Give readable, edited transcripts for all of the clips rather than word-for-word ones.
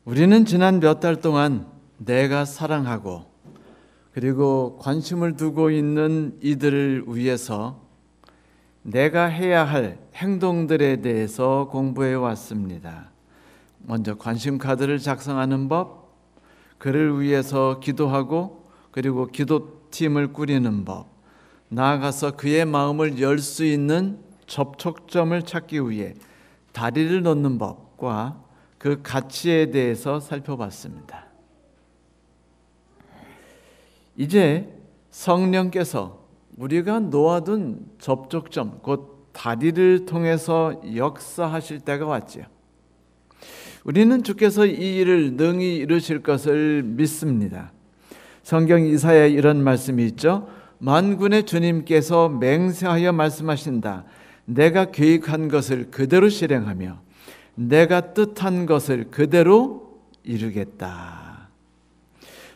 우리는 지난 몇 달 동안 내가 사랑하고 그리고 관심을 두고 있는 이들을 위해서 내가 해야 할 행동들에 대해서 공부해 왔습니다. 먼저 관심 카드를 작성하는 법, 그를 위해서 기도하고 그리고 기도팀을 꾸리는 법, 나아가서 그의 마음을 열 수 있는 접촉점을 찾기 위해 다리를 놓는 법과 그 가치에 대해서 살펴봤습니다. 이제 성령께서 우리가 놓아둔 접촉점, 곧 다리를 통해서 역사하실 때가 왔지요. 우리는 주께서 이 일을 능히 이루실 것을 믿습니다. 성경 이사야에 이런 말씀이 있죠. 만군의 주님께서 맹세하여 말씀하신다. 내가 계획한 것을 그대로 실행하며 내가 뜻한 것을 그대로 이루겠다.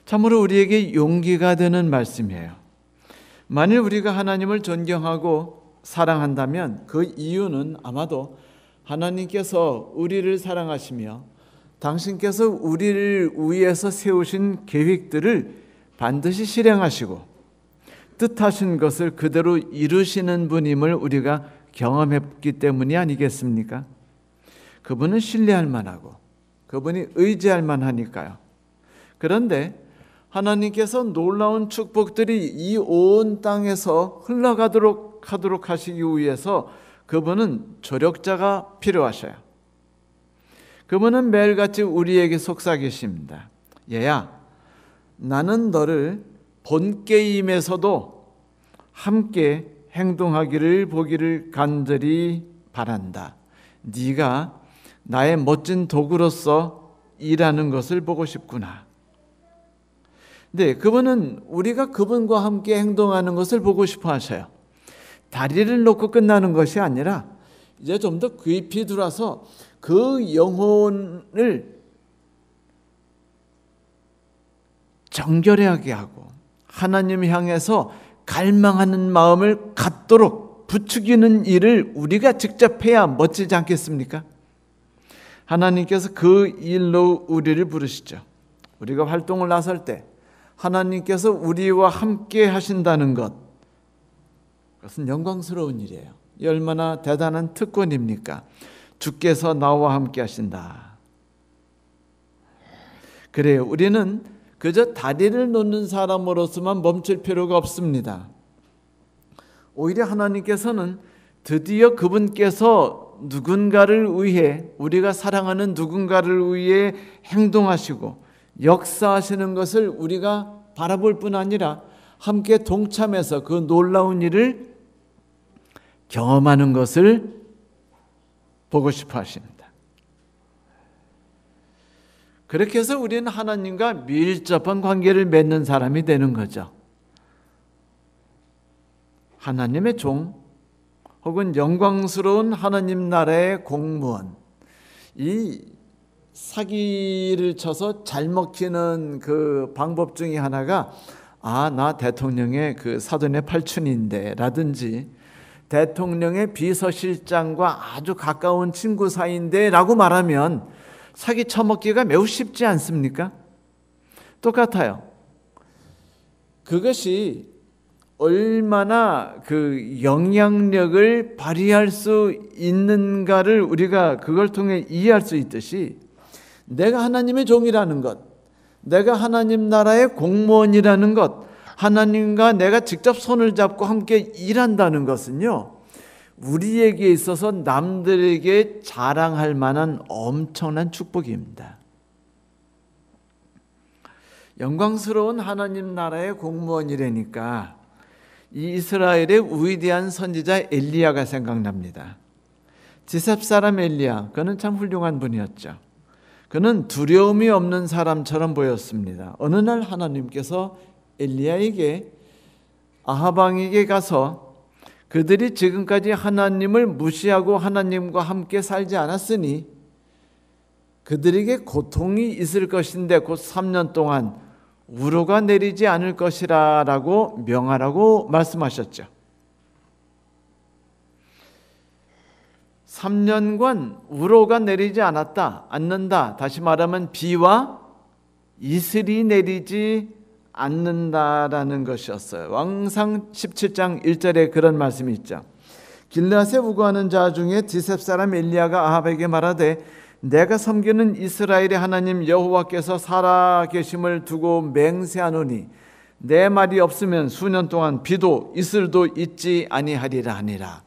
참으로 우리에게 용기가 되는 말씀이에요. 만일 우리가 하나님을 존경하고 사랑한다면 그 이유는 아마도 하나님께서 우리를 사랑하시며 당신께서 우리를 위해서 세우신 계획들을 반드시 실행하시고 뜻하신 것을 그대로 이루시는 분임을 우리가 경험했기 때문이 아니겠습니까? 그분은 신뢰할 만하고 그분이 의지할 만하니까요. 그런데 하나님께서 놀라운 축복들이 이 온 땅에서 흘러가도록 하시기 위해서 그분은 조력자가 필요하셔요. 그분은 매일같이 우리에게 속삭이십니다. 얘야, 나는 너를 본 게임에서도 함께 행동하기를 보기를 간절히 바란다. 네가 나의 멋진 도구로서 일하는 것을 보고 싶구나. 네, 그분은 우리가 그분과 함께 행동하는 것을 보고 싶어 하셔요. 다리를 놓고 끝나는 것이 아니라 이제 좀 더 깊이 들어와서 그 영혼을 정결하게 하고 하나님 향해서 갈망하는 마음을 갖도록 부추기는 일을 우리가 직접 해야 멋지지 않겠습니까? 하나님께서 그 일로 우리를 부르시죠. 우리가 활동을 나설 때 하나님께서 우리와 함께 하신다는 것, 그것은 영광스러운 일이에요. 얼마나 대단한 특권입니까? 주께서 나와 함께 하신다. 그래요. 우리는 그저 다리를 놓는 사람으로서만 멈출 필요가 없습니다. 오히려 하나님께서는 드디어 그분께서 누군가를 위해, 우리가 사랑하는 누군가를 위해 행동하시고 역사하시는 것을 우리가 바라볼 뿐 아니라 함께 동참해서 그 놀라운 일을 경험하는 것을 보고 싶어 하십니다. 그렇게 해서 우리는 하나님과 밀접한 관계를 맺는 사람이 되는 거죠. 하나님의 종 혹은 영광스러운 하나님 나라의 공무원, 이 사기를 쳐서 잘 먹히는 그 방법 중에 하나가 나 대통령의 그 사돈의 팔촌인데 라든지 대통령의 비서실장과 아주 가까운 친구 사이인데 라고 말하면 사기 쳐먹기가 매우 쉽지 않습니까? 똑같아요. 그것이 얼마나 그 영향력을 발휘할 수 있는가를 우리가 그걸 통해 이해할 수 있듯이 내가 하나님의 종이라는 것, 내가 하나님 나라의 공무원이라는 것, 하나님과 내가 직접 손을 잡고 함께 일한다는 것은요, 우리에게 있어서 남들에게 자랑할 만한 엄청난 축복입니다. 영광스러운 하나님 나라의 공무원이라니까 이 이스라엘의 위대한 선지자 엘리야가 생각납니다. 지렙 사람 엘리야, 그는 참 훌륭한 분이었죠. 그는 두려움이 없는 사람처럼 보였습니다. 어느 날 하나님께서 엘리야에게 아합 왕에게 가서 그들이 지금까지 하나님을 무시하고 하나님과 함께 살지 않았으니 그들에게 고통이 있을 것인데 곧 3년 동안 우로가 내리지 않을 것이라 라고 명하라고 말씀하셨죠. 3년간 우로가 내리지 않는다. 다시 말하면 비와 이슬이 내리지 않는다라는 것이었어요. 왕상 17장 1절에 그런 말씀이 있죠. 길르앗에 우거하는 자 중에 디셉 사람 엘리야가 아합에게 말하되 내가 섬기는 이스라엘의 하나님 여호와께서 살아계심을 두고 맹세하노니 내 말이 없으면 수년 동안 비도 이슬도 있지 아니하리라 하니라.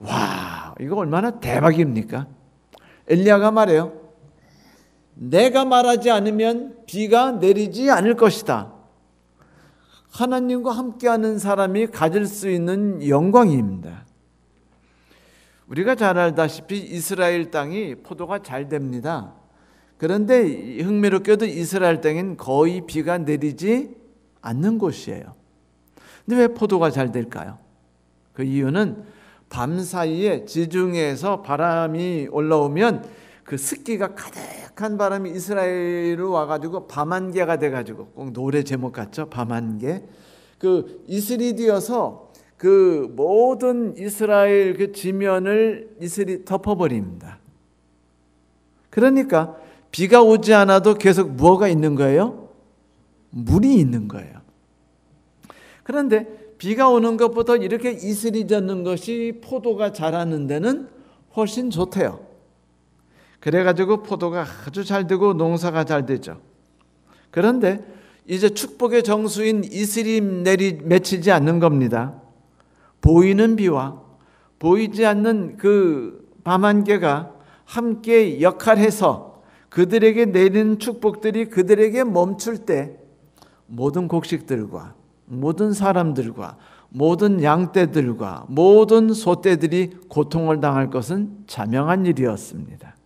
와, 이거 얼마나 대박입니까? 엘리야가 말해요. 내가 말하지 않으면 비가 내리지 않을 것이다. 하나님과 함께하는 사람이 가질 수 있는 영광입니다. 우리가 잘 알다시피 이스라엘 땅이 포도가 잘 됩니다. 그런데 흥미롭게도 이스라엘 땅엔 거의 비가 내리지 않는 곳이에요. 근데 왜 포도가 잘 될까요? 그 이유는 밤 사이에 지중해에서 바람이 올라오면 그 습기가 가득한 바람이 이스라엘로 와가지고 밤안개가 돼가지고, 꼭 노래 제목 같죠? 밤안개. 그 이슬이 되어서 그 모든 이스라엘 그 지면을 이슬이 덮어버립니다. 그러니까 비가 오지 않아도 계속 뭐가 있는 거예요? 물이 있는 거예요. 그런데 비가 오는 것보다 이렇게 이슬이 젖는 것이 포도가 자라는 데는 훨씬 좋대요. 그래가지고 포도가 아주 잘 되고 농사가 잘 되죠. 그런데 이제 축복의 정수인 이슬이 맺히지 않는 겁니다. 보이는 비와 보이지 않는 그 밤안개가 함께 역할해서 그들에게 내리는 축복들이 그들에게 멈출 때 모든 곡식들과 모든 사람들과 모든 양떼들과 모든 소떼들이 고통을 당할 것은 자명한 일이었습니다.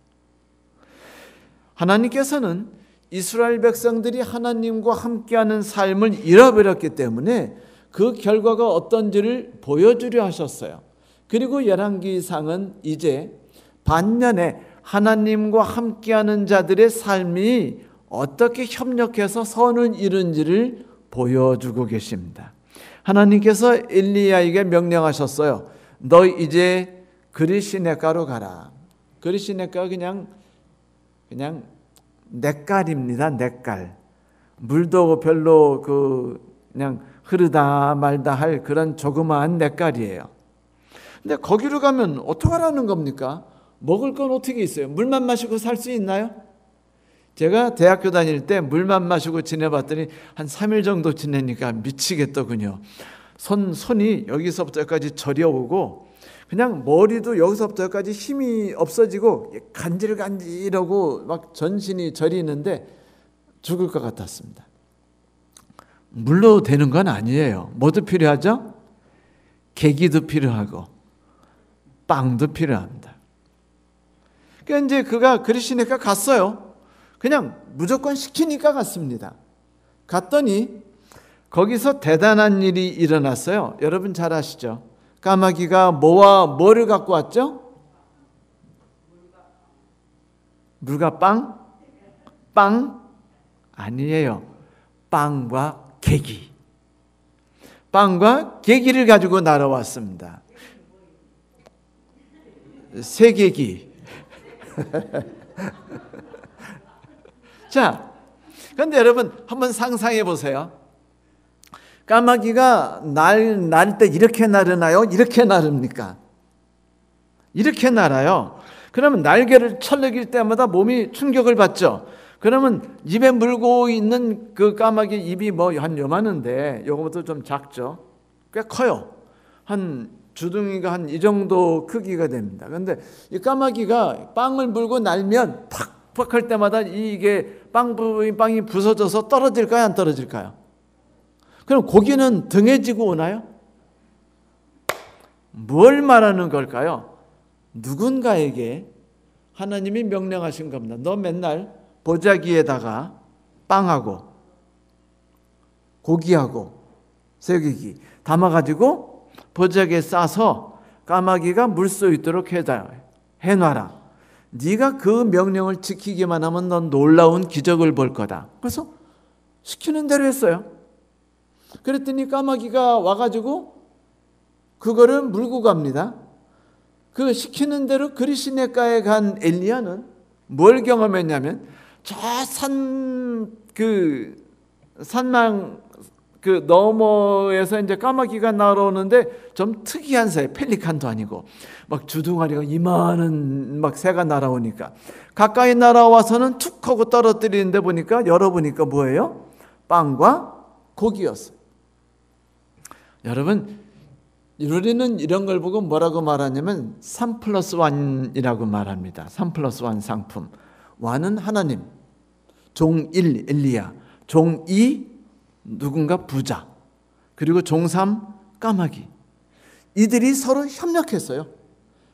하나님께서는 이스라엘 백성들이 하나님과 함께하는 삶을 잃어버렸기 때문에 그 결과가 어떤지를 보여주려 하셨어요. 그리고 열왕기상은 이제 반면에 하나님과 함께하는 자들의 삶이 어떻게 협력해서 선을 이룬지를 보여주고 계십니다. 하나님께서 엘리야에게 명령하셨어요. 너 이제 그리시네가로 가라. 그리시네가가 그냥 냇가입니다. 냇갈. 물도 별로 그냥 흐르다 말다 할 그런 조그마한 냇가이에요. 근데 거기로 가면 어떡하라는 겁니까? 먹을 건 어떻게 있어요? 물만 마시고 살 수 있나요? 제가 대학교 다닐 때 물만 마시고 지내봤더니 한 3일 정도 지내니까 미치겠더군요. 손이 여기서부터 여기까지 저려오고 그냥 머리도 여기서부터 여기까지 힘이 없어지고 간질간질하고 막 전신이 저리는데 죽을 것 같았습니다. 물로 되는 건 아니에요. 뭐도 필요하죠? 계기도 필요하고 빵도 필요합니다. 그러니까 이제 그가 그리시니까 갔어요. 그냥 무조건 시키니까 갔습니다. 갔더니 거기서 대단한 일이 일어났어요. 여러분 잘 아시죠? 까마귀가 뭐와 뭐를 갖고 왔죠? 물과 빵? 빵? 아니에요. 빵과 계기. 빵과 계기를 가지고 날아왔습니다. 새계기. 자, 그런데 여러분 한번 상상해 보세요. 까마귀가 날 때 이렇게 나르나요? 이렇게 나릅니까? 이렇게 날아요. 그러면 날개를 철렁일 때마다 몸이 충격을 받죠. 그러면 입에 물고 있는 그 까마귀 입이 뭐 한 요만한데 요거보다 좀 작죠. 꽤 커요. 한 주둥이가 한 이 정도 크기가 됩니다. 그런데 이 까마귀가 빵을 물고 날면 팍팍 할 때마다 이게 빵이 부서져서 떨어질까요? 안 떨어질까요? 그럼 고기는 등에 지고 오나요? 뭘 말하는 걸까요? 누군가에게 하나님이 명령하신 겁니다. 너 맨날 보자기에다가 빵하고 고기하고 새우기기 담아가지고 보자기에 싸서 까마귀가 물 수 있도록 해놔라. 네가 그 명령을 지키기만 하면 넌 놀라운 기적을 볼 거다. 그래서 시키는 대로 했어요. 그랬더니 까마귀가 와가지고 그거를 물고 갑니다. 그 시키는 대로 그리시네가에 간 엘리야는 뭘 경험했냐면 저 산망 그 너머에서 이제 까마귀가 날아오는데 좀 특이한 새, 펠리칸도 아니고 막 주둥아리가 이만한 막 새가 날아오니까 가까이 날아와서는 툭 하고 떨어뜨리는데 보니까 열어보니까 뭐예요? 빵과 고기였어요. 여러분, 우리는 이런 걸 보고 뭐라고 말하냐면 3+1이라고 말합니다. 3+1 상품. 1은 하나님, 종 1 엘리야, 종 2 누군가 부자, 그리고 종 3 까마귀. 이들이 서로 협력했어요.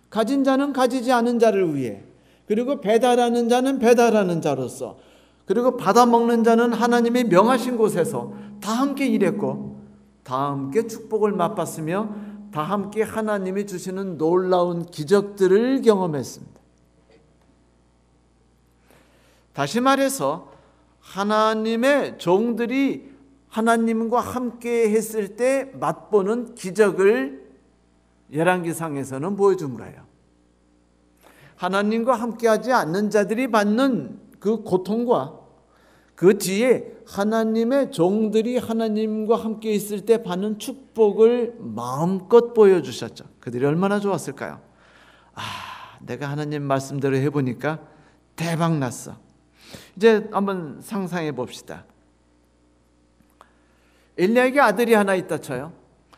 가진 자는 가지지 않은 자를 위해, 그리고 배달하는 자는 배달하는 자로서, 그리고 받아먹는 자는 하나님이 명하신 곳에서 다 함께 일했고 다 함께 축복을 맛봤으며 다 함께 하나님이 주시는 놀라운 기적들을 경험했습니다. 다시 말해서 하나님의 종들이 하나님과 함께 했을 때 맛보는 기적을 열왕기상에서는 보여준 거예요. 하나님과 함께하지 않는 자들이 받는 그 고통과 그 뒤에 하나님의 종들이 하나님과 함께 있을 때 받는 축복을 마음껏 보여주셨죠. 그들이 얼마나 좋았을까요? 내가 하나님 말씀대로 해보니까 대박 났어. 이제 한번 상상해 봅시다. 엘리야에게 아들이 하나 있다 쳐요.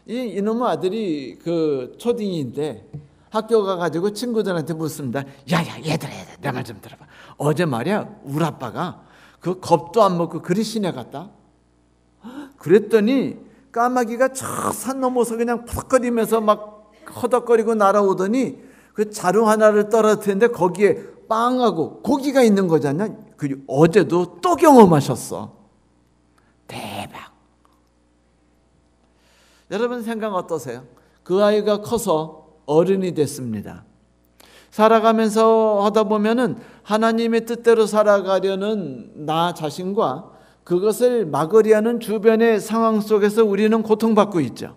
이놈의 아들이 그 초딩인데 학교 가가지고 친구들한테 묻습니다. 야야 얘들아 내 말 좀 들어봐. 어제 말이야 우리 아빠가 그 겁도 안 먹고 그리 시내 갔다. 그랬더니 까마귀가 저 산 넘어서 그냥 푸덕거리면서 막 허덕거리고 날아오더니 그 자루 하나를 떨어뜨렸는데 거기에 빵하고 고기가 있는 거잖아. 그 어제도 또 경험하셨어. 대박. 여러분 생각 어떠세요? 그 아이가 커서 어른이 됐습니다. 살아가면서 하다 보면은 하나님의 뜻대로 살아가려는 나 자신과 그것을 막으려 하는 주변의 상황 속에서 우리는 고통받고 있죠.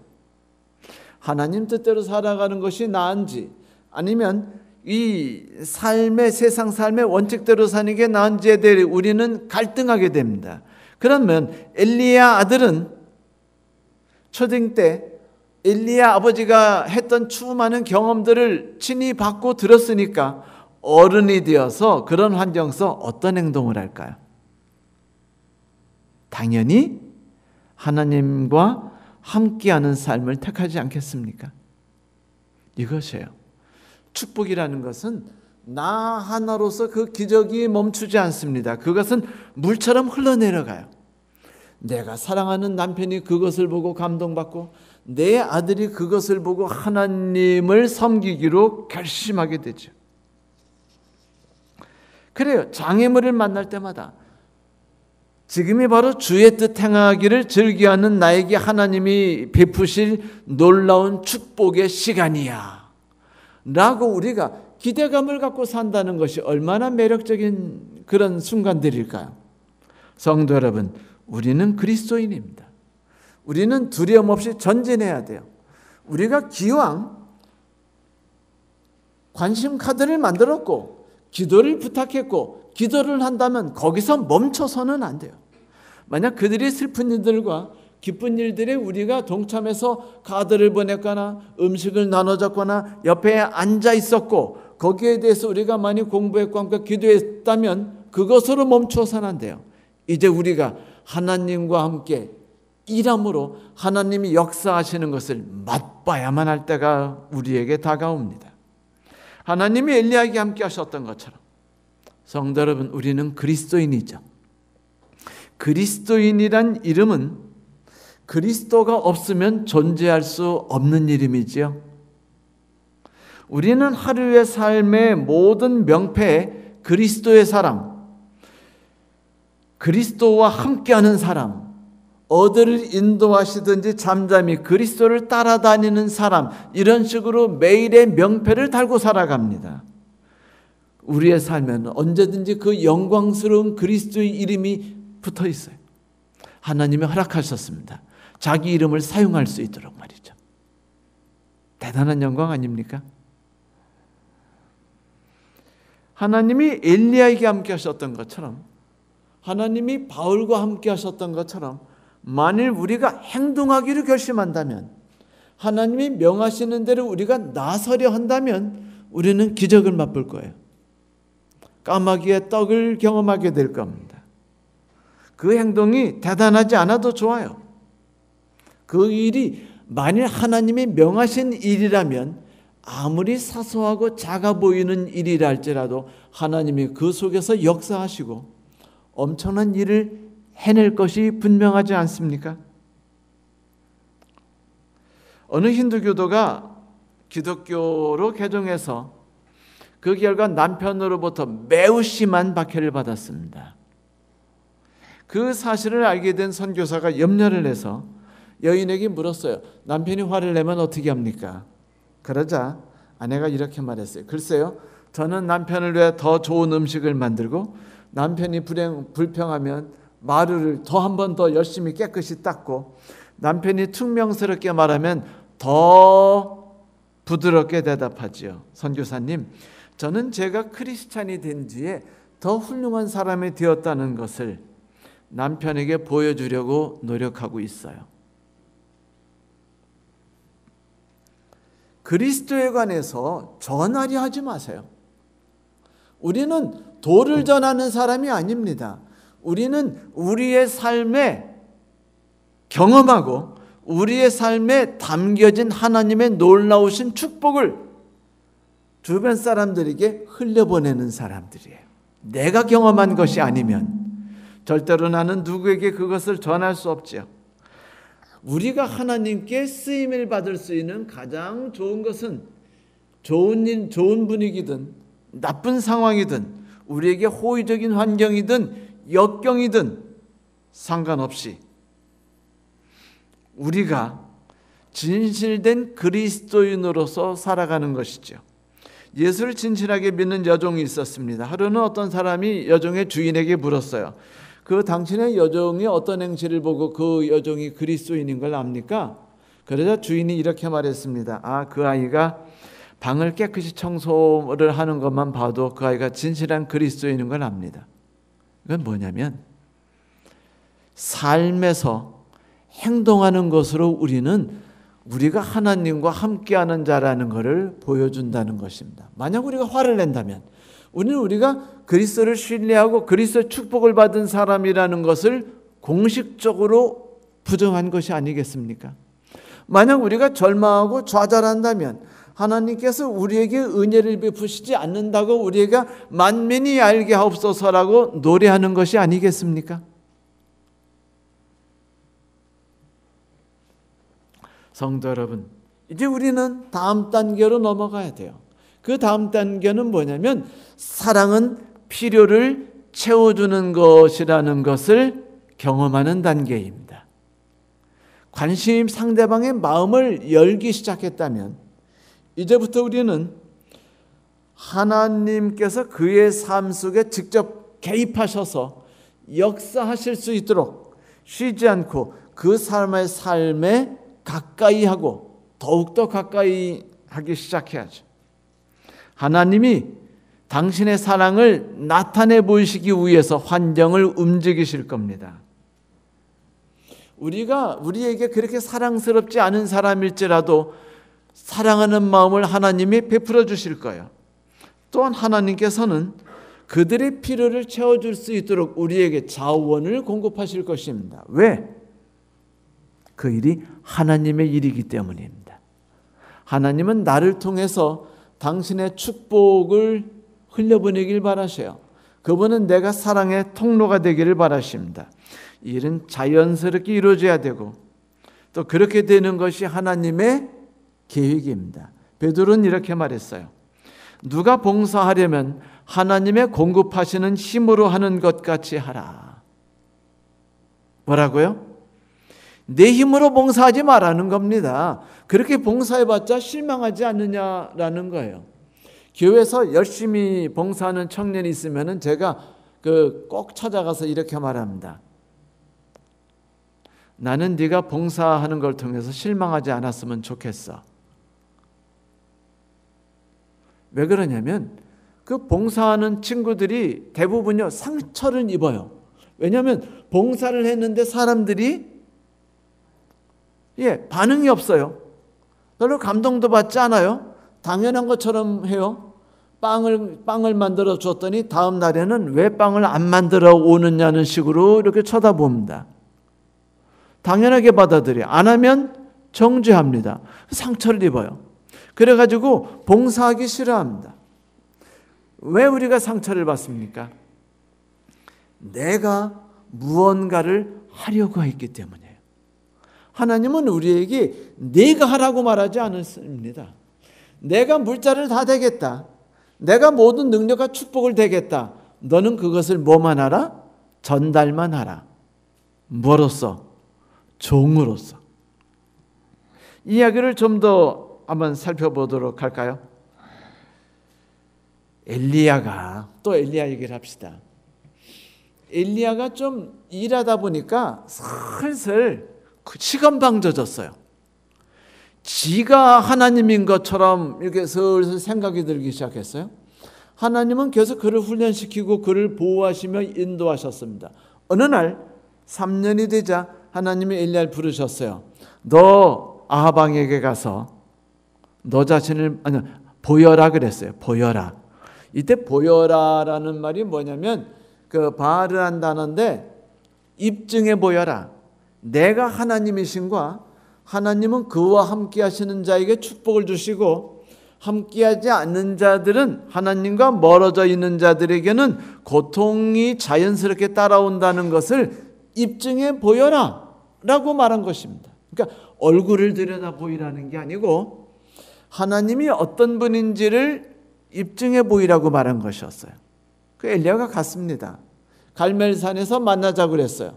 하나님 뜻대로 살아가는 것이 나은지 아니면 이 삶의 세상 삶의 원칙대로 사는 게 나은지에 대해 우리는 갈등하게 됩니다. 그러면 엘리야 아들은 초딩 때 엘리야 아버지가 했던 수많은 경험들을 친히 받고 들었으니까 어른이 되어서 그런 환경에서 어떤 행동을 할까요? 당연히 하나님과 함께하는 삶을 택하지 않겠습니까? 이것이에요. 축복이라는 것은 나 하나로서 그 기적이 멈추지 않습니다. 그것은 물처럼 흘러내려가요. 내가 사랑하는 남편이 그것을 보고 감동받고 내 아들이 그것을 보고 하나님을 섬기기로 결심하게 되죠. 그래요. 장애물을 만날 때마다 지금이 바로 주의 뜻 행하기를 즐겨하는 나에게 하나님이 베푸실 놀라운 축복의 시간이야 라고 우리가 기대감을 갖고 산다는 것이 얼마나 매력적인 그런 순간들일까요? 성도 여러분, 우리는 그리스도인입니다. 우리는 두려움 없이 전진해야 돼요. 우리가 기왕 관심 카드를 만들었고 기도를 부탁했고 기도를 한다면 거기서 멈춰서는 안 돼요. 만약 그들이 슬픈 일들과 기쁜 일들에 우리가 동참해서 카드를 보냈거나 음식을 나눠줬거나 옆에 앉아 있었고 거기에 대해서 우리가 많이 공부했고 함께 기도했다면 그것으로 멈춰서는 안 돼요. 이제 우리가 하나님과 함께 일함으로 하나님이 역사하시는 것을 맛봐야만 할 때가 우리에게 다가옵니다. 하나님이 엘리야에게 함께 하셨던 것처럼 성도 여러분, 우리는 그리스도인이죠. 그리스도인이란 이름은 그리스도가 없으면 존재할 수 없는 이름이지요. 우리는 하루의 삶의 모든 명패에 그리스도의 사람, 그리스도와 함께하는 사람, 어디를 인도하시든지 잠잠히 그리스도를 따라다니는 사람, 이런 식으로 매일의 명패를 달고 살아갑니다. 우리의 삶에는 언제든지 그 영광스러운 그리스도의 이름이 붙어 있어요. 하나님이 허락하셨습니다. 자기 이름을 사용할 수 있도록 말이죠. 대단한 영광 아닙니까? 하나님이 엘리야에게 함께 하셨던 것처럼, 하나님이 바울과 함께 하셨던 것처럼, 만일 우리가 행동하기로 결심한다면, 하나님이 명하시는 대로 우리가 나서려 한다면 우리는 기적을 맛볼 거예요. 까마귀의 떡을 경험하게 될 겁니다. 그 행동이 대단하지 않아도 좋아요. 그 일이 만일 하나님이 명하신 일이라면 아무리 사소하고 작아 보이는 일이라 할지라도 하나님이 그 속에서 역사하시고 엄청난 일을 해낼 것이 분명하지 않습니까? 어느 힌두교도가 기독교로 개종해서 그 결과 남편으로부터 매우 심한 박해를 받았습니다. 그 사실을 알게 된 선교사가 염려를 해서 여인에게 물었어요. 남편이 화를 내면 어떻게 합니까? 그러자 아내가 이렇게 말했어요. 글쎄요, 저는 남편을 위해 더 좋은 음식을 만들고, 남편이 불평하면 마루를 한 번 더 열심히 깨끗이 닦고, 남편이 퉁명스럽게 말하면 더 부드럽게 대답하지요. 선교사님, 저는 제가 크리스찬이 된 뒤에 더 훌륭한 사람이 되었다는 것을 남편에게 보여주려고 노력하고 있어요. 그리스도에 관해서 전하려 하지 마세요. 우리는 도를 전하는 사람이 아닙니다. 우리는 우리의 삶에 경험하고 우리의 삶에 담겨진 하나님의 놀라우신 축복을 주변 사람들에게 흘려보내는 사람들이에요. 내가 경험한 것이 아니면 절대로 나는 누구에게 그것을 전할 수 없지요. 우리가 하나님께 쓰임을 받을 수 있는 가장 좋은 것은 좋은 분위기든 나쁜 상황이든 우리에게 호의적인 환경이든 역경이든 상관없이 우리가 진실된 그리스도인으로서 살아가는 것이죠. 예수를 진실하게 믿는 여종이 있었습니다. 하루는 어떤 사람이 여종의 주인에게 물었어요. 당신의 여종이 어떤 행실을 보고 그 여종이 그리스도인인 걸 압니까? 그러자 주인이 이렇게 말했습니다. 그 아이가 방을 깨끗이 청소를 하는 것만 봐도 그 아이가 진실한 그리스도인인 걸 압니다. 이건 뭐냐면 삶에서 행동하는 것으로 우리가 하나님과 함께하는 자라는 것을 보여준다는 것입니다. 만약 우리가 화를 낸다면 우리가 그리스도를 신뢰하고 그리스도의 축복을 받은 사람이라는 것을 공식적으로 부정한 것이 아니겠습니까? 만약 우리가 절망하고 좌절한다면 하나님께서 우리에게 은혜를 베푸시지 않는다고 우리가 만민이 알게 하옵소서라고 노래하는 것이 아니겠습니까? 성도 여러분, 이제 우리는 다음 단계로 넘어가야 돼요. 그 다음 단계는 뭐냐면 사랑은 필요를 채워주는 것이라는 것을 경험하는 단계입니다. 관심, 상대방의 마음을 열기 시작했다면 이제부터 우리는 하나님께서 그의 삶 속에 직접 개입하셔서 역사하실 수 있도록 쉬지 않고 그 사람의 삶에 가까이 하고 더욱더 가까이 하기 시작해야죠. 하나님이 당신의 사랑을 나타내 보이시기 위해서 환경을 움직이실 겁니다. 우리에게 그렇게 사랑스럽지 않은 사람일지라도 사랑하는 마음을 하나님이 베풀어 주실 거예요. 또한 하나님께서는 그들의 필요를 채워줄 수 있도록 우리에게 자원을 공급하실 것입니다. 왜? 그 일이 하나님의 일이기 때문입니다. 하나님은 나를 통해서 당신의 축복을 흘려보내길 바라셔요. 그분은 내가 사랑의 통로가 되기를 바라십니다. 이 일은 자연스럽게 이루어져야 되고 또 그렇게 되는 것이 하나님의 계획입니다. 베드로는 이렇게 말했어요. 누가 봉사하려면 하나님의 공급하시는 힘으로 하는 것 같이 하라. 뭐라고요? 내 힘으로 봉사하지 말라는 겁니다. 그렇게 봉사해봤자 실망하지 않느냐라는 거예요. 교회에서 열심히 봉사하는 청년이 있으면 제가 꼭 찾아가서 이렇게 말합니다. 나는 네가 봉사하는 걸 통해서 실망하지 않았으면 좋겠어. 왜 그러냐면 그 봉사하는 친구들이 대부분요 상처를 입어요. 왜냐하면 봉사를 했는데 사람들이 반응이 없어요. 별로 감동도 받지 않아요. 당연한 것처럼 해요. 빵을 만들어 줬더니 다음 날에는 왜 빵을 안 만들어 오느냐는 식으로 이렇게 쳐다봅니다. 당연하게 받아들여요. 안 하면 정죄합니다. 상처를 입어요. 그래가지고 봉사하기 싫어합니다. 왜 우리가 상처를 받습니까? 내가 무언가를 하려고 했기 때문이에요. 하나님은 우리에게 내가 하라고 말하지 않습니다. 내가 물자를 다 대겠다. 내가 모든 능력과 축복을 대겠다. 너는 그것을 뭐만 하라? 전달만 하라. 뭐로써? 종으로서. 이야기를 좀 더 한번 살펴보도록 할까요? 엘리야가, 또 엘리야 얘기를 합시다. 엘리야가 좀 일하다 보니까 슬슬 시건방져졌어요. 지가 하나님인 것처럼 이렇게 슬슬 생각이 들기 시작했어요. 하나님은 계속 그를 훈련시키고 그를 보호하시며 인도하셨습니다. 어느 날 3년이 되자 하나님이 엘리야를 부르셨어요. 너 아합 왕에게 가서 너 자신을 보여라 그랬어요. 보여라. 이때 보여라라는 말이 뭐냐면 그 바알을 한다는데 입증해 보여라. 내가 하나님이신과 하나님은 그와 함께 하시는 자에게 축복을 주시고 함께하지 않는 자들은 하나님과 멀어져 있는 자들에게는 고통이 자연스럽게 따라온다는 것을 입증해 보여라 라고 말한 것입니다. 그러니까 얼굴을 들여다 보이라는 게 아니고 하나님이 어떤 분인지를 입증해 보이라고 말한 것이었어요. 그 엘리야가 갔습니다. 갈멜산에서 만나자고 그랬어요.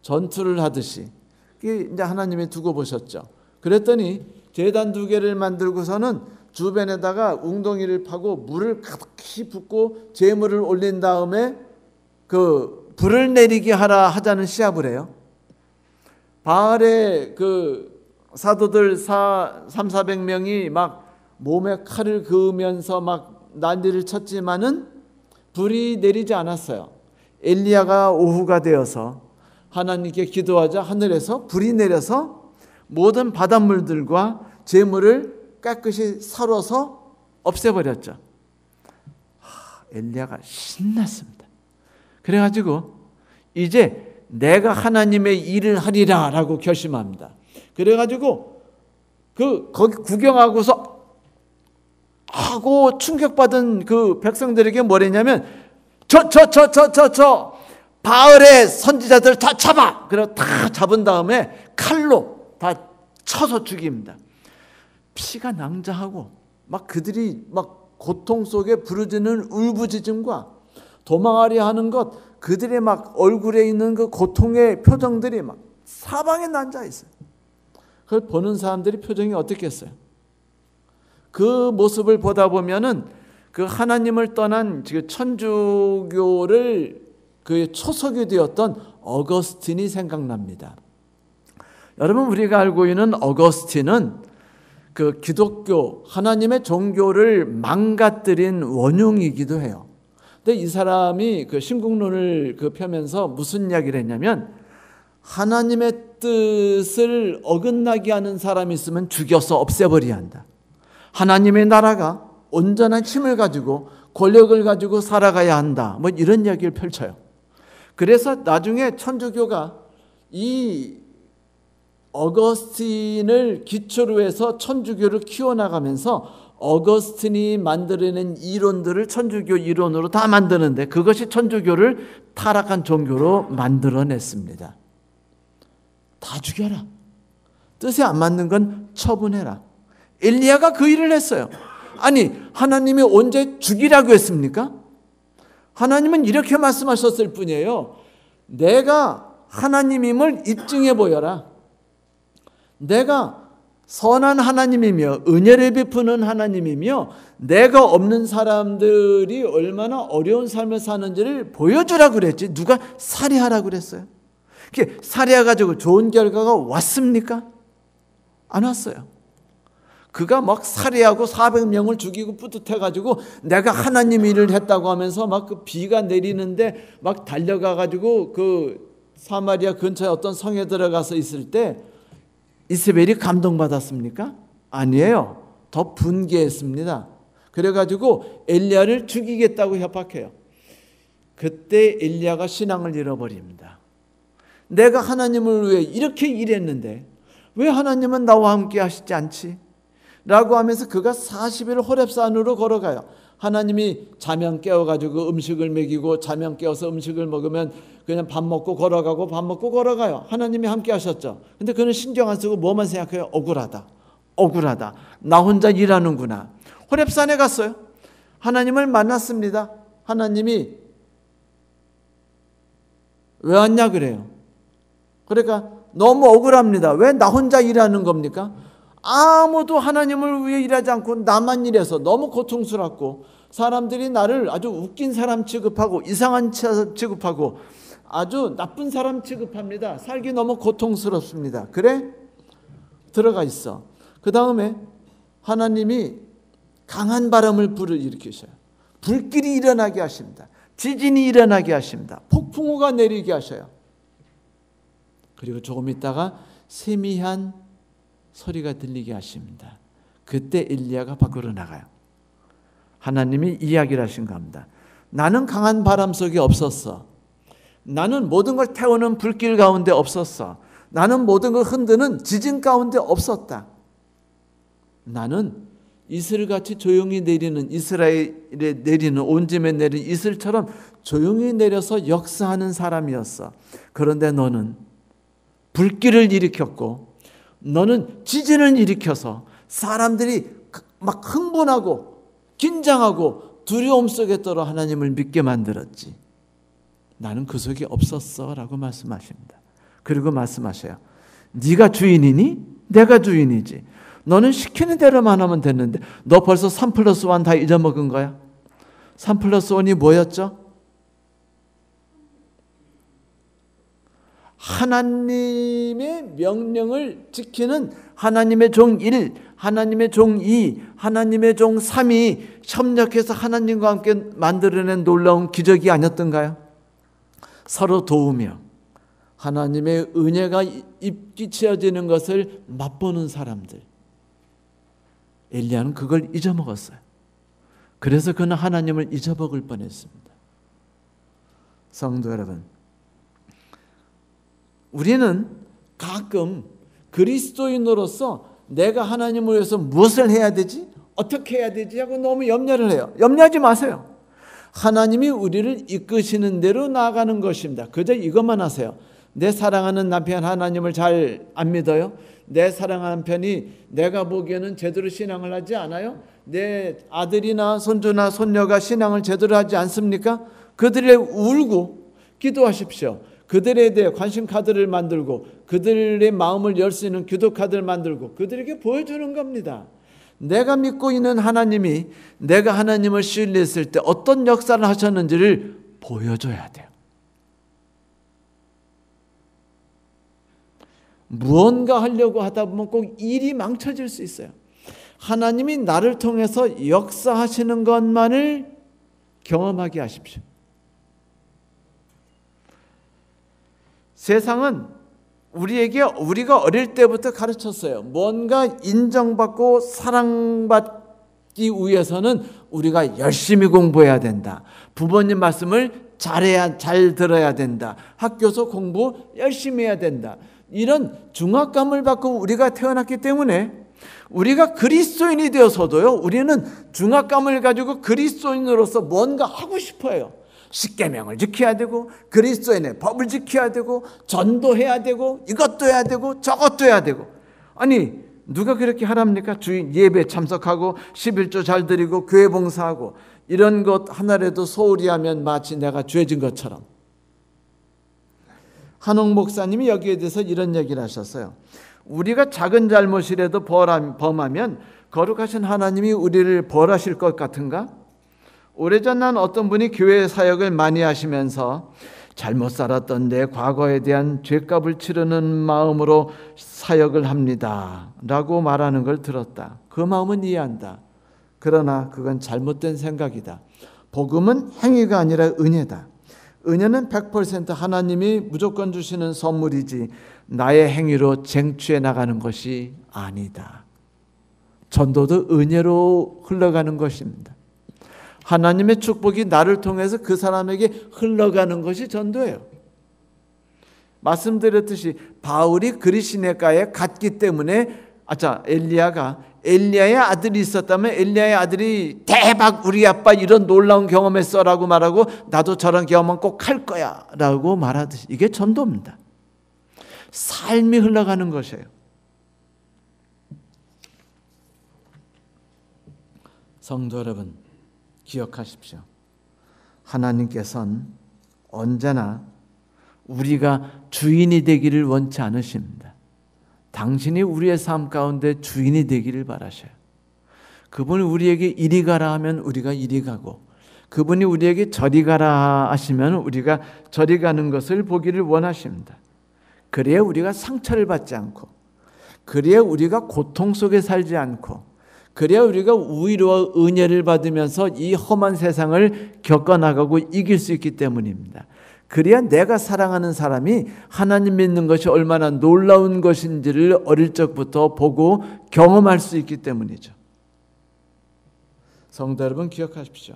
전투를 하듯이. 이제 하나님이 두고 보셨죠. 그랬더니 제단 2개를 만들고서는 주변에다가 웅덩이를 파고 물을 가득히 붓고 제물을 올린 다음에 그 불을 내리게 하자는 시합을 해요. 바알의 그 사도들 300~400명이 막 몸에 칼을 그으면서 막 난리를 쳤지만은 불이 내리지 않았어요. 엘리야가 오후가 되어서 하나님께 기도하자 하늘에서 불이 내려서 모든 바닷물들과 재물을 깨끗이 사로서 없애버렸죠. 엘리야가 신났습니다. 그래가지고 이제 내가 하나님의 일을 하리라 라고 결심합니다. 그래가지고 거기 구경하고서 하고 충격받은 그 백성들에게 뭐랬냐면 저 바알의 선지자들 다 잡아! 그래서 다 잡은 다음에 칼로 다 쳐서 죽입니다. 피가 낭자하고 막 그들이 막 고통 속에 부르짖는 울부짖음과 도망하려 하는 것, 그들의 막 얼굴에 있는 그 고통의 표정들이 막 사방에 난자 있어요. 그걸 보는 사람들이 표정이 어떻겠어요? 그 모습을 보다 보면은 그 하나님을 떠난 천주교를 그 초석이 되었던 어거스틴이 생각납니다. 여러분, 우리가 알고 있는 어거스틴은 그 기독교 하나님의 종교를 망가뜨린 원흉이기도 해요. 근데 이 사람이 그 신국론을 펴면서 무슨 이야기를 했냐면 하나님의 뜻을 어긋나게 하는 사람이 있으면 죽여서 없애버려야 한다. 하나님의 나라가 온전한 힘을 가지고 권력을 가지고 살아가야 한다. 뭐 이런 이야기를 펼쳐요. 그래서 나중에 천주교가 이 어거스틴을 기초로 해서 천주교를 키워나가면서 어거스틴이 만들어낸 이론들을 천주교 이론으로 다 만드는데 그것이 천주교를 타락한 종교로 만들어냈습니다. 다 죽여라. 뜻에 안 맞는 건 처분해라. 엘리야가 그 일을 했어요. 아니, 하나님이 언제 죽이라고 했습니까? 하나님은 이렇게 말씀하셨을 뿐이에요. 내가 하나님임을 입증해 보여라. 내가 선한 하나님이며 은혜를 베푸는 하나님이며 내가 없는 사람들이 얼마나 어려운 삶을 사는지를 보여주라고 그랬지 누가 살해하라고 그랬어요? 살해해가지고 좋은 결과가 왔습니까? 안 왔어요. 그가 막 살해하고 400명을 죽이고 뿌듯해가지고 내가 하나님 일을 했다고 하면서 막 그 비가 내리는데 막 달려가가지고 그 사마리아 근처에 어떤 성에 들어가서 있을 때 이세벨이 감동받았습니까? 아니에요. 더 분개했습니다. 그래가지고 엘리야를 죽이겠다고 협박해요. 그때 엘리야가 신앙을 잃어버립니다. 내가 하나님을 위해 이렇게 일했는데 왜 하나님은 나와 함께 하시지 않지? 라고 하면서 그가 40일 호렙산으로 걸어가요. 하나님이 자면 깨워가지고 음식을 먹이고 자면 깨워서 음식을 먹으면 그냥 밥 먹고 걸어가고 밥 먹고 걸어가요. 하나님이 함께 하셨죠. 근데 그는 신경 안 쓰고 뭐만 생각해요? 억울하다. 나 혼자 일하는구나. 호렙산에 갔어요. 하나님을 만났습니다. 하나님이 왜 왔냐 그래요. 그러니까 너무 억울합니다. 왜 나 혼자 일하는 겁니까? 아무도 하나님을 위해 일하지 않고 나만 일해서 너무 고통스럽고 사람들이 나를 아주 웃긴 사람 취급하고 이상한 취급하고 아주 나쁜 사람 취급합니다. 살기 너무 고통스럽습니다. 그래? 들어가 있어. 그 다음에 하나님이 강한 바람을 일으키셔요. 불길이 일어나게 하십니다. 지진이 일어나게 하십니다. 폭풍우가 내리게 하셔요. 그리고 조금 있다가 세미한 소리가 들리게 하십니다. 그때 엘리야가 밖으로 나가요. 하나님이 이야기를 하신 겁니다. 나는 강한 바람 속에 없었어. 나는 모든 걸 태우는 불길 가운데 없었어. 나는 모든 걸 흔드는 지진 가운데 없었다. 나는 이슬같이 조용히 내리는 이스라엘에 내리는 온짐에 내리는 이슬처럼 조용히 내려서 역사하는 사람이었어. 그런데 너는 불길을 일으켰고 너는 지진을 일으켜서 사람들이 막 흥분하고 긴장하고 두려움 속에 떨어 하나님을 믿게 만들었지. 나는 그 속에 없었어 라고 말씀하십니다. 그리고 말씀하셔요. 네가 주인이니? 내가 주인이지. 너는 시키는 대로만 하면 됐는데 너 벌써 3+1 다 잊어먹은 거야? 3+1이 뭐였죠? 하나님의 명령을 지키는 하나님의 종 1, 하나님의 종 2, 하나님의 종 3이 협력해서 하나님과 함께 만들어낸 놀라운 기적이 아니었던가요? 서로 도우며 하나님의 은혜가 입기치어지는 것을 맛보는 사람들. 엘리야는 그걸 잊어먹었어요. 그래서 그는 하나님을 잊어먹을 뻔했습니다. 성도 여러분, 우리는 가끔 그리스도인으로서 내가 하나님을 위해서 무엇을 해야 되지? 어떻게 해야 되지? 하고 너무 염려를 해요. 염려하지 마세요. 하나님이 우리를 이끄시는 대로 나아가는 것입니다. 그저 이것만 하세요. 내 사랑하는 남편 하나님을 잘 안 믿어요? 내 사랑하는 편이 내가 보기에는 제대로 신앙을 하지 않아요? 내 아들이나 손주나 손녀가 신앙을 제대로 하지 않습니까? 그들의 울고 기도하십시오. 그들에 대해 관심 카드를 만들고 그들의 마음을 열 수 있는 기도 카드를 만들고 그들에게 보여주는 겁니다. 내가 믿고 있는 하나님이 내가 하나님을 신뢰했을 때 어떤 역사를 하셨는지를 보여줘야 돼요. 무언가 하려고 하다 보면 꼭 일이 망쳐질 수 있어요. 하나님이 나를 통해서 역사하시는 것만을 경험하게 하십시오. 세상은 우리가 어릴 때부터 가르쳤어요. 뭔가 인정받고 사랑받기 위해서는 우리가 열심히 공부해야 된다. 부모님 말씀을 잘 들어야 된다. 학교에서 공부 열심히 해야 된다. 이런 중압감을 받고 우리가 태어났기 때문에 우리가 그리스도인이 되어서도요, 우리는 중압감을 가지고 그리스도인으로서 뭔가 하고 싶어요. 십계명을 지켜야 되고 그리스도인의 법을 지켜야 되고 전도해야 되고 이것도 해야 되고 저것도 해야 되고. 아니 누가 그렇게 하랍니까? 주일 예배 참석하고 11조 잘 드리고 교회 봉사하고 이런 것 하나라도 소홀히 하면 마치 내가 죄진 것처럼. 한옥 목사님이 여기에 대해서 이런 얘기를 하셨어요. 우리가 작은 잘못이라도 범하면 거룩하신 하나님이 우리를 벌하실 것 같은가? 오래전 난 어떤 분이 교회 사역을 많이 하시면서 잘못 살았던 내 과거에 대한 죄값을 치르는 마음으로 사역을 합니다 라고 말하는 걸 들었다. 그 마음은 이해한다. 그러나 그건 잘못된 생각이다. 복음은 행위가 아니라 은혜다. 은혜는 100% 하나님이 무조건 주시는 선물이지 나의 행위로 쟁취해 나가는 것이 아니다. 전도도 은혜로 흘러가는 것입니다. 하나님의 축복이 나를 통해서 그 사람에게 흘러가는 것이 전도예요. 말씀드렸듯이 바울이 그리시네가에 갔기 때문에 엘리야의 아들이 있었다면 엘리야의 아들이 대박 우리 아빠 이런 놀라운 경험했어라고 말하고 나도 저런 경험은 꼭 할 거야 라고 말하듯이 이게 전도입니다. 삶이 흘러가는 것이에요. 성도 여러분, 기억하십시오. 하나님께서는 언제나 우리가 주인이 되기를 원치 않으십니다. 당신이 우리의 삶 가운데 주인이 되기를 바라셔요. 그분이 우리에게 이리 가라 하면 우리가 이리 가고, 그분이 우리에게 저리 가라 하시면 우리가 저리 가는 것을 보기를 원하십니다. 그래야 우리가 상처를 받지 않고, 그래야 우리가 고통 속에 살지 않고, 그래야 우리가 위로와 은혜를 받으면서 이 험한 세상을 겪어나가고 이길 수 있기 때문입니다. 그래야 내가 사랑하는 사람이 하나님 믿는 것이 얼마나 놀라운 것인지를 어릴 적부터 보고 경험할 수 있기 때문이죠. 성도 여러분, 기억하십시오.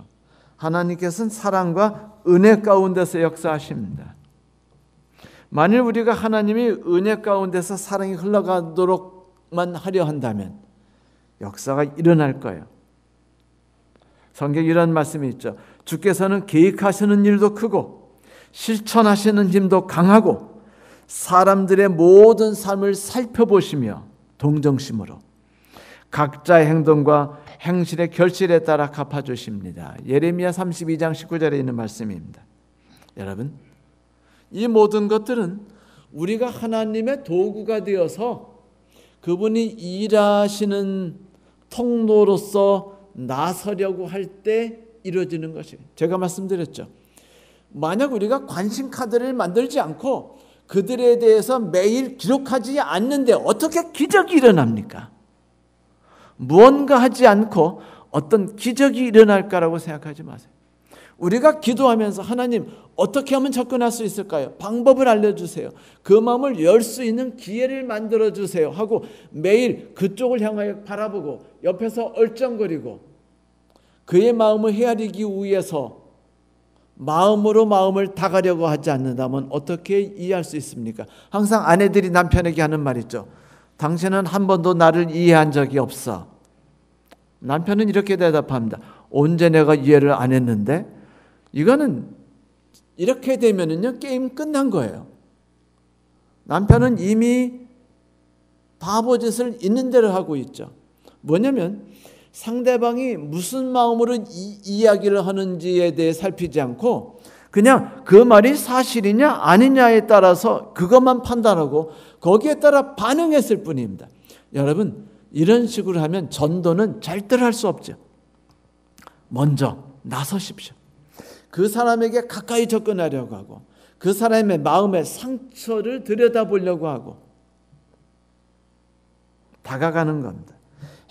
하나님께서는 사랑과 은혜 가운데서 역사하십니다. 만일 우리가 하나님이 은혜 가운데서 사랑이 흘러가도록만 하려 한다면 역사가 일어날 거예요. 성경에 이런 말씀이 있죠. 주께서는 계획하시는 일도 크고 실천하시는 힘도 강하고 사람들의 모든 삶을 살펴보시며 동정심으로 각자의 행동과 행실의 결실에 따라 갚아주십니다. 예레미야 32장 19절에 있는 말씀입니다. 여러분, 이 모든 것들은 우리가 하나님의 도구가 되어서 그분이 일하시는 통로로서 나서려고 할 때 이루어지는 것이에요. 제가 말씀드렸죠. 만약 우리가 관심 카드를 만들지 않고 그들에 대해서 매일 기록하지 않는데 어떻게 기적이 일어납니까? 무언가 하지 않고 어떤 기적이 일어날까라고 생각하지 마세요. 우리가 기도하면서 하나님 어떻게 하면 접근할 수 있을까요? 방법을 알려주세요. 그 마음을 열 수 있는 기회를 만들어주세요 하고 매일 그쪽을 향하여 바라보고 옆에서 얼쩡거리고 그의 마음을 헤아리기 위해서 마음으로 마음을 다가려고 하지 않는다면 어떻게 이해할 수 있습니까? 항상 아내들이 남편에게 하는 말 있죠. 당신은 한 번도 나를 이해한 적이 없어. 남편은 이렇게 대답합니다. 언제 내가 이해를 안 했는데? 이거는 이렇게 되면은요 게임 끝난 거예요. 남편은 이미 바보짓을 있는 대로 하고 있죠. 뭐냐면 상대방이 무슨 마음으로 이야기를 하는지에 대해 살피지 않고 그냥 그 말이 사실이냐 아니냐에 따라서 그것만 판단하고 거기에 따라 반응했을 뿐입니다. 여러분, 이런 식으로 하면 전도는 절대로 할 수 없죠. 먼저 나서십시오. 그 사람에게 가까이 접근하려고 하고 그 사람의 마음의 상처를 들여다보려고 하고 다가가는 겁니다.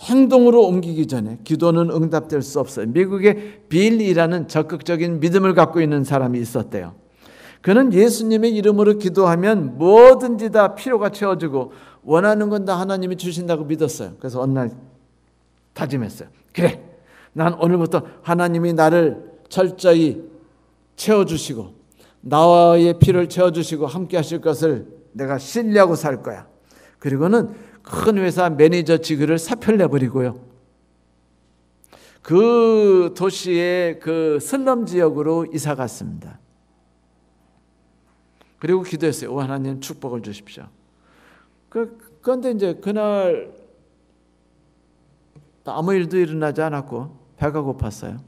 행동으로 옮기기 전에 기도는 응답될 수 없어요. 미국에 빌이라는 적극적인 믿음을 갖고 있는 사람이 있었대요. 그는 예수님의 이름으로 기도하면 뭐든지 다 필요가 채워지고 원하는 건 다 하나님이 주신다고 믿었어요. 그래서 어느 날 다짐했어요. 그래, 난 오늘부터 하나님이 나를 철저히 채워주시고 나의 필요를 채워주시고 함께 하실 것을 내가 신뢰하고 살 거야. 그리고는 큰 회사 매니저 직위를 사표를 내버리고요. 그 도시의 그 슬럼 지역으로 이사 갔습니다. 그리고 기도했어요. 오, 하나님 축복을 주십시오. 그런데 이제 그날 아무 일도 일어나지 않았고 배가 고팠어요.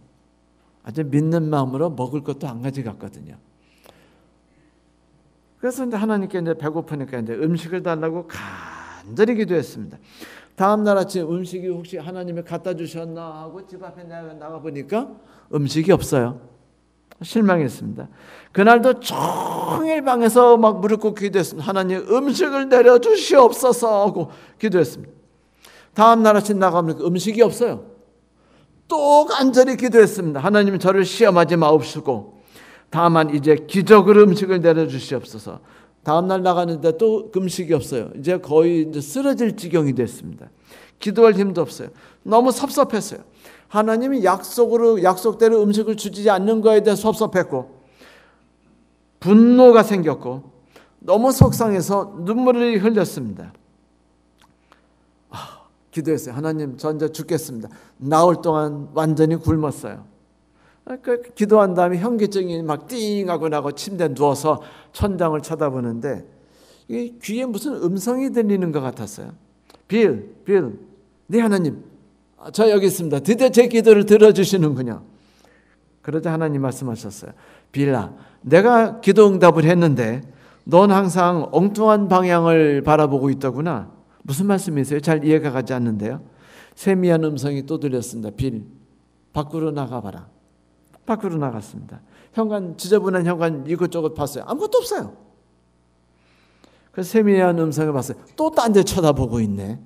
아주 믿는 마음으로 먹을 것도 안 가져갔거든요. 그래서 이제 하나님께 이제 배고프니까 이제 음식을 달라고 간절히 기도했습니다. 다음 날 아침 음식이 혹시 하나님이 갖다 주셨나 하고 집 앞에 나가 보니까 음식이 없어요. 실망했습니다. 그날도 종일 방에서 막 무릎 꿇고 기도했습니다. 하나님 음식을 내려주시옵소서 하고 기도했습니다. 다음 날 아침 나가면 음식이 없어요. 또 간절히 기도했습니다. 하나님 저를 시험하지 마옵시고 다만 이제 기적으로 음식을 내려주시옵소서. 다음 날 나가는데 또 음식이 없어요. 이제 거의 이제 쓰러질 지경이 됐습니다. 기도할 힘도 없어요. 너무 섭섭했어요. 하나님이 약속대로 음식을 주지 않는 거에 대해 섭섭했고 분노가 생겼고 너무 속상해서 눈물을 흘렸습니다. 기도했어요. 하나님 저 이제 죽겠습니다. 나흘 동안 완전히 굶었어요. 기도한 다음에 현기증이 막 띵하고 나고 침대에 누워서 천장을 쳐다보는데 귀에 무슨 음성이 들리는 것 같았어요. 빌, 네 하나님 저 여기 있습니다. 드디어 제 기도를 들어주시는군요. 그러자 하나님 말씀하셨어요. 빌라, 내가 기도 응답을 했는데 넌 항상 엉뚱한 방향을 바라보고 있더구나. 무슨 말씀이세요? 잘 이해가 가지 않는데요. 세미한 음성이 또 들렸습니다. 빌, 밖으로 나가봐라. 밖으로 나갔습니다. 지저분한 현관 이것저것 봤어요. 아무것도 없어요. 그래서 세미한 음성을 봤어요. 또 딴 데 쳐다보고 있네.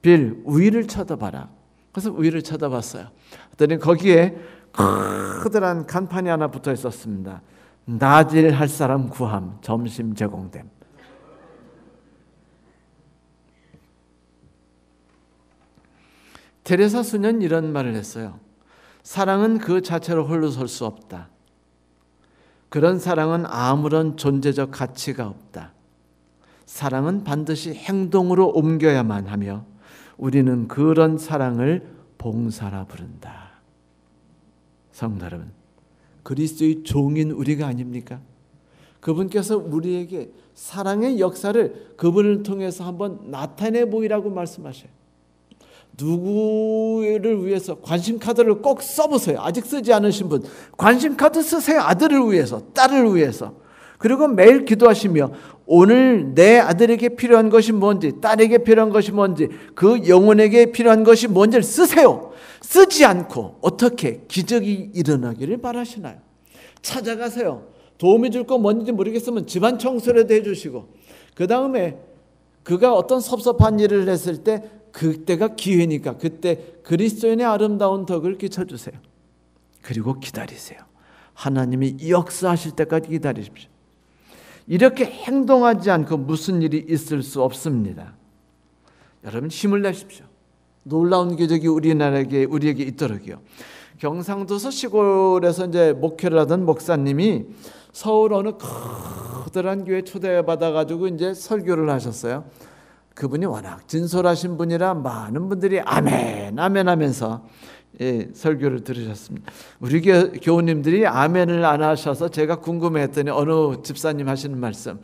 빌, 위를 쳐다봐라. 그래서 위를 쳐다봤어요. 그랬더니 거기에 커다란 간판이 하나 붙어 있었습니다. 낮일 할 사람 구함, 점심 제공됨. 테레사 수녀는 이런 말을 했어요. 사랑은 그 자체로 홀로 설 수 없다. 그런 사랑은 아무런 존재적 가치가 없다. 사랑은 반드시 행동으로 옮겨야만 하며 우리는 그런 사랑을 봉사라 부른다. 성도 여러분, 그리스도의 종인 우리가 아닙니까? 그분께서 우리에게 사랑의 역사를 그분을 통해서 한번 나타내 보이라고 말씀하셔요. 누구를 위해서 관심카드를 꼭 써보세요. 아직 쓰지 않으신 분 관심카드 쓰세요. 아들을 위해서, 딸을 위해서. 그리고 매일 기도하시며 오늘 내 아들에게 필요한 것이 뭔지, 딸에게 필요한 것이 뭔지, 그 영혼에게 필요한 것이 뭔지를 쓰세요. 쓰지 않고 어떻게 기적이 일어나기를 바라시나요? 찾아가세요. 도움이 줄 거 뭔지 모르겠으면 집안 청소라도 해주시고, 그 다음에 그가 어떤 섭섭한 일을 했을 때 그때가 기회니까 그때 그리스도인의 아름다운 덕을 끼쳐주세요. 그리고 기다리세요. 하나님이 역사하실 때까지 기다리십시오. 이렇게 행동하지 않고 무슨 일이 있을 수 없습니다. 여러분 힘을 내십시오. 놀라운 기적이 우리에게 있도록요. 경상도서 시골에서 이제 목회를 하던 목사님이 서울 어느 커다란 교회 초대받아가지고 이제 설교를 하셨어요. 그분이 워낙 진솔하신 분이라 많은 분들이 아멘, 아멘 하면서 설교를 들으셨습니다. 우리 교우님들이 아멘을 안 하셔서 제가 궁금해했더니 어느 집사님 하시는 말씀,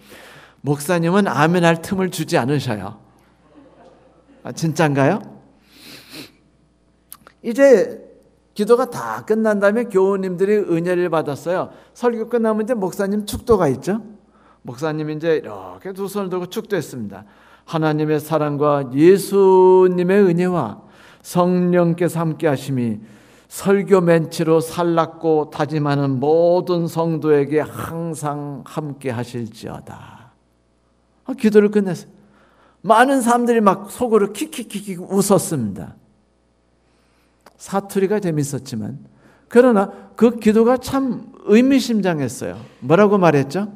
목사님은 아멘 할 틈을 주지 않으셔요. 진짠가요? 이제 기도가 다 끝난 다음에 교우님들이 은혜를 받았어요. 설교 끝나면 이제 목사님 축도가 있죠. 목사님이 이제 이렇게 두 손을 들고 축도했습니다. 하나님의 사랑과 예수님의 은혜와 성령께서 함께 하심이 설교 멘치로 살랐고 다짐하는 모든 성도에게 항상 함께 하실지어다. 기도를 끝냈어요. 많은 사람들이 막 속으로 킥킥킥 웃었습니다. 사투리가 재밌었지만 그러나 그 기도가 참 의미심장했어요. 뭐라고 말했죠?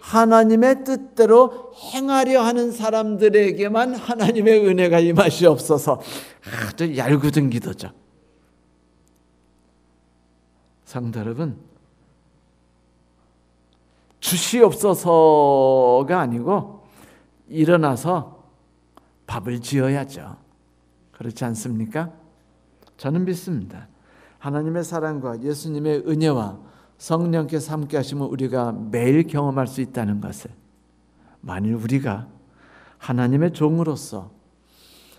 하나님의 뜻대로 행하려 하는 사람들에게만 하나님의 은혜가 임하시옵소서. 아주 얄궂은 기도죠. 성도 여러분, 주시옵소서가 아니고 일어나서 밥을 지어야죠. 그렇지 않습니까? 저는 믿습니다. 하나님의 사랑과 예수님의 은혜와 성령께서 함께 하시면 우리가 매일 경험할 수 있다는 것을, 만일 우리가 하나님의 종으로서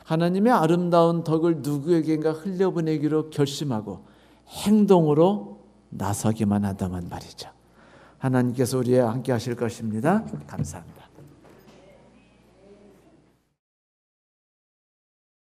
하나님의 아름다운 덕을 누구에게인가 흘려보내기로 결심하고 행동으로 나서기만 하다만 말이죠. 하나님께서 우리와 함께 하실 것입니다. 감사합니다.